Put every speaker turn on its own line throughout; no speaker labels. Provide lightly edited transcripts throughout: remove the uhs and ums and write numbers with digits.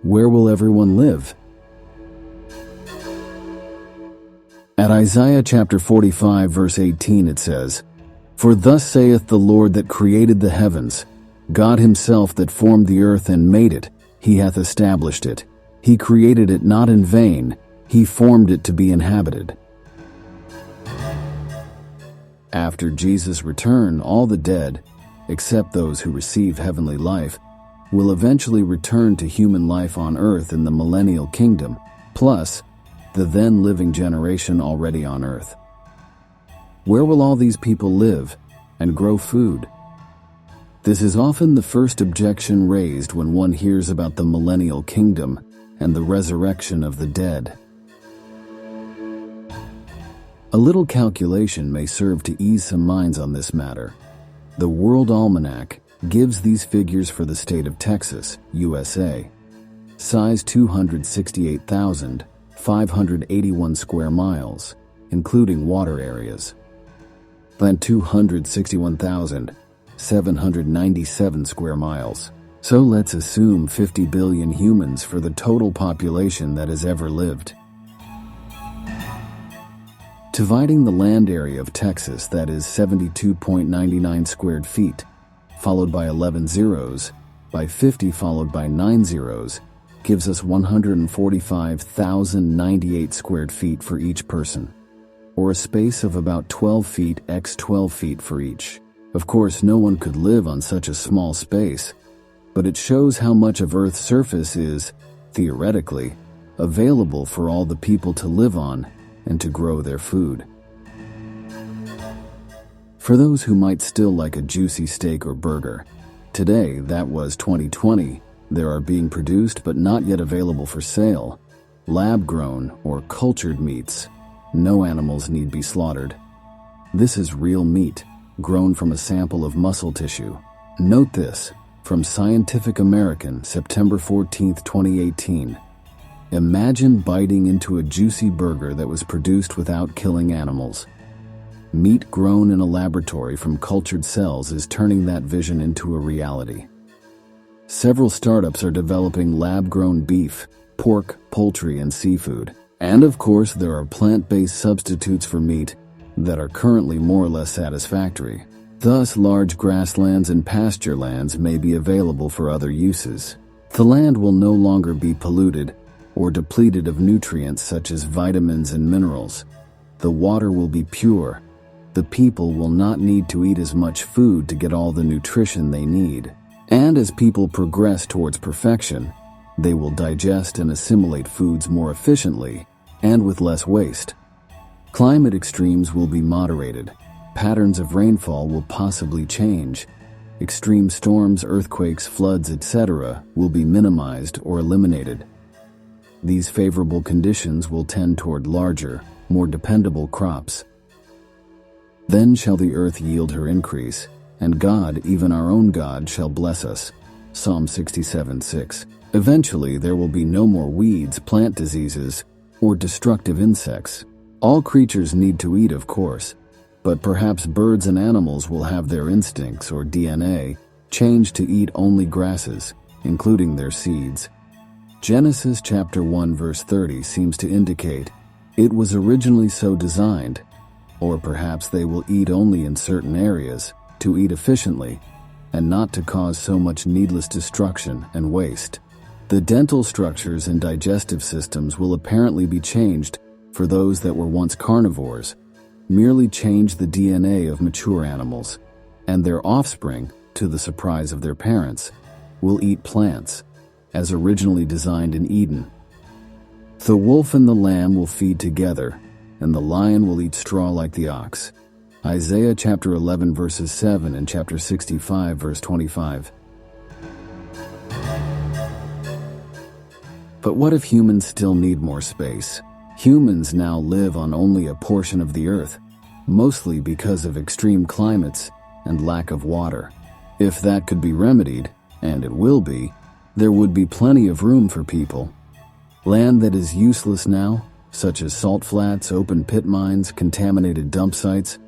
Where will everyone live? At Isaiah chapter 45 verse 18 it says, "For thus saith the Lord that created the heavens, God himself that formed the earth and made it, he hath established it. He created it not in vain, he formed it to be inhabited." After Jesus' return, all the dead, except those who receive heavenly life, will eventually return to human life on earth in the millennial kingdom, plus the then living generation already on earth. Where will all these people live and grow food? This is often the first objection raised when one hears about the millennial kingdom and the resurrection of the dead. A little calculation may serve to ease some minds on this matter. The World Almanac gives these figures for the state of Texas, USA. Size 268,581 square miles, including water areas. Land 261,797 square miles. So let's assume 50 billion humans for the total population that has ever lived. Dividing the land area of Texas, that is 72.99 squared feet, followed by 11 zeros, by 50 followed by 9 zeros, gives us 145,098 squared feet for each person, or a space of about 12 feet x 12 feet for each. Of course, no one could live on such a small space, but it shows how much of Earth's surface is, theoretically, available for all the people to live on and to grow their food. For those who might still like a juicy steak or burger, today, that was 2020, there are being produced but not yet available for sale, lab-grown or cultured meats. No animals need be slaughtered. This is real meat, grown from a sample of muscle tissue. Note this, from Scientific American, September 14, 2018. Imagine biting into a juicy burger that was produced without killing animals. Meat grown in a laboratory from cultured cells is turning that vision into a reality. Several startups are developing lab-grown beef, pork, poultry, and seafood. And of course, there are plant-based substitutes for meat that are currently more or less satisfactory. Thus, large grasslands and pasture lands may be available for other uses. The land will no longer be polluted or depleted of nutrients such as vitamins and minerals. The water will be pure. The people will not need to eat as much food to get all the nutrition they need. And as people progress towards perfection, they will digest and assimilate foods more efficiently and with less waste. Climate extremes will be moderated. Patterns of rainfall will possibly change. Extreme storms, earthquakes, floods, etc. will be minimized or eliminated. These favorable conditions will tend toward larger, more dependable crops. Then shall the earth yield her increase, and God, even our own God, shall bless us. Psalm 67:6. Eventually, there will be no more weeds, plant diseases, or destructive insects. All creatures need to eat, of course, but perhaps birds and animals will have their instincts or DNA changed to eat only grasses, including their seeds. Genesis chapter 1 verse 30 seems to indicate it was originally so designed, or perhaps they will eat only in certain areas, to eat efficiently, and not to cause so much needless destruction and waste. The dental structures and digestive systems will apparently be changed for those that were once carnivores, merely change the DNA of mature animals, and their offspring, to the surprise of their parents, will eat plants, as originally designed in Eden. The wolf and the lamb will feed together, and the lion will eat straw like the ox. Isaiah chapter 11 verses 7 and chapter 65 verse 25. But what if humans still need more space? Humans now live on only a portion of the earth, mostly because of extreme climates and lack of water. If that could be remedied, and it will be, there would be plenty of room for people. Land that is useless now, such as salt flats, open pit mines, contaminated dump sites,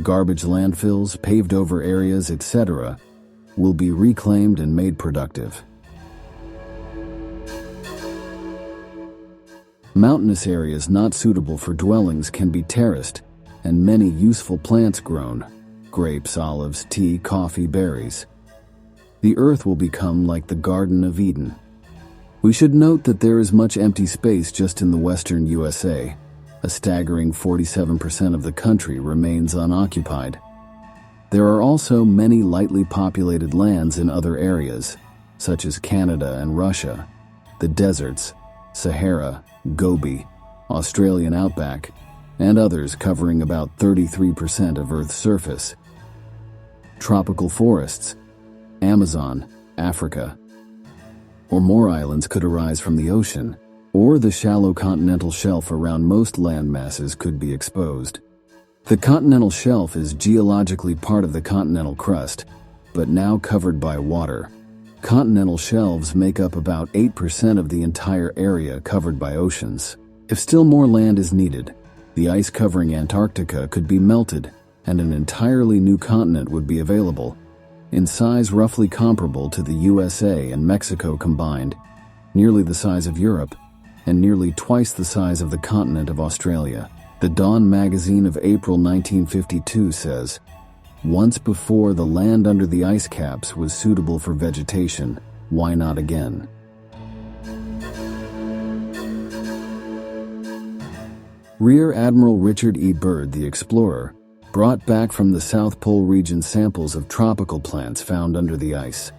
garbage landfills, paved over areas, etc., will be reclaimed and made productive. Mountainous areas not suitable for dwellings can be terraced, and many useful plants grown: grapes, olives, tea, coffee, berries. The earth will become like the Garden of Eden. We should note that there is much empty space just in the western USA. A staggering 47% of the country remains unoccupied. There are also many lightly populated lands in other areas, such as Canada and Russia, the deserts, Sahara, Gobi, Australian outback, and others covering about 33% of Earth's surface. Tropical forests, Amazon, Africa. Or more islands could arise from the ocean, or the shallow continental shelf around most land masses could be exposed. The continental shelf is geologically part of the continental crust, but now covered by water. Continental shelves make up about 8% of the entire area covered by oceans. If still more land is needed, the ice covering Antarctica could be melted, and an entirely new continent would be available, in size roughly comparable to the USA and Mexico combined, nearly the size of Europe, and nearly twice the size of the continent of Australia. The Dawn magazine of April 1952 says, "Once before the land under the ice caps was suitable for vegetation, why not again?" Rear Admiral Richard E. Byrd, the explorer, brought back from the South Pole region samples of tropical plants found under the ice.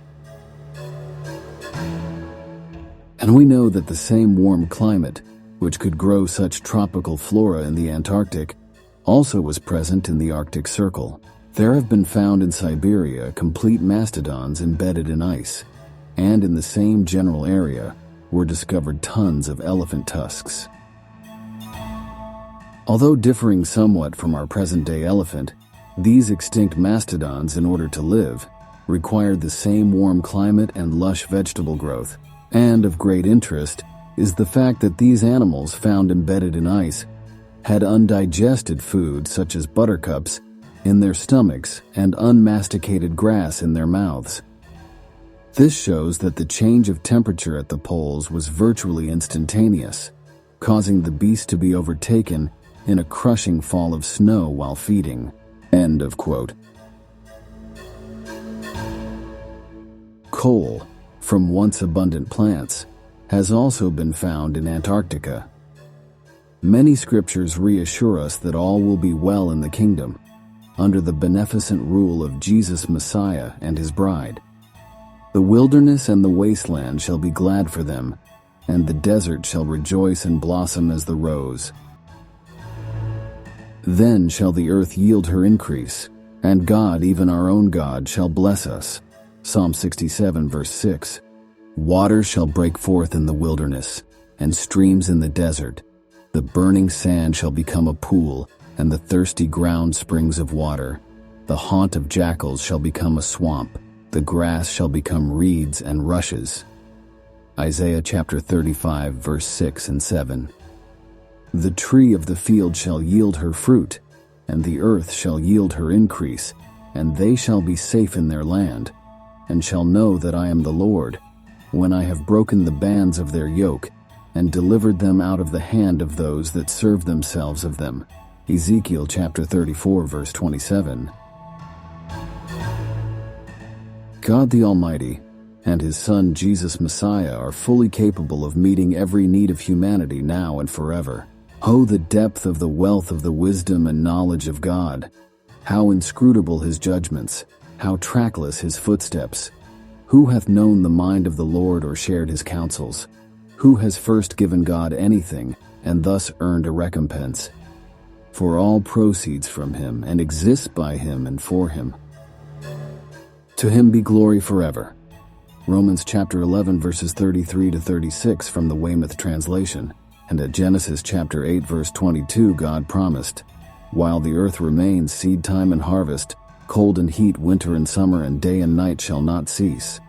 And we know that the same warm climate, which could grow such tropical flora in the Antarctic, also was present in the Arctic Circle. There have been found in Siberia complete mastodons embedded in ice, and in the same general area were discovered tons of elephant tusks. Although differing somewhat from our present-day elephant, these extinct mastodons, in order to live, required the same warm climate and lush vegetable growth. And of great interest is the fact that these animals found embedded in ice had undigested food such as buttercups in their stomachs and unmasticated grass in their mouths. This shows that the change of temperature at the poles was virtually instantaneous, causing the beast to be overtaken in a crushing fall of snow while feeding. End of quote. Coal, from once abundant plants, has also been found in Antarctica. Many scriptures reassure us that all will be well in the kingdom, under the beneficent rule of Jesus Messiah and his bride. The wilderness and the wasteland shall be glad for them, and the desert shall rejoice and blossom as the rose. Then shall the earth yield her increase, and God, even our own God, shall bless us. Psalm 67, verse 6. Water shall break forth in the wilderness, and streams in the desert. The burning sand shall become a pool, and the thirsty ground springs of water. The haunt of jackals shall become a swamp. The grass shall become reeds and rushes. Isaiah chapter 35, verse 6 and 7. The tree of the field shall yield her fruit, and the earth shall yield her increase, and they shall be safe in their land, and shall know that I am the Lord, when I have broken the bands of their yoke, and delivered them out of the hand of those that serve themselves of them. Ezekiel chapter 34, verse 27. God the Almighty and his Son Jesus Messiah are fully capable of meeting every need of humanity now and forever. Oh, the depth of the wealth of the wisdom and knowledge of God! How inscrutable his judgments, how trackless his footsteps! Who hath known the mind of the Lord or shared his counsels? Who has first given God anything, and thus earned a recompense? For all proceeds from him, and exists by him and for him. To him be glory forever. Romans chapter 11 verses 33 to 36 from the Weymouth translation. And at Genesis chapter 8 verse 22 God promised, "While the earth remains, seed time and harvest, cold and heat, winter and summer, and day and night shall not cease.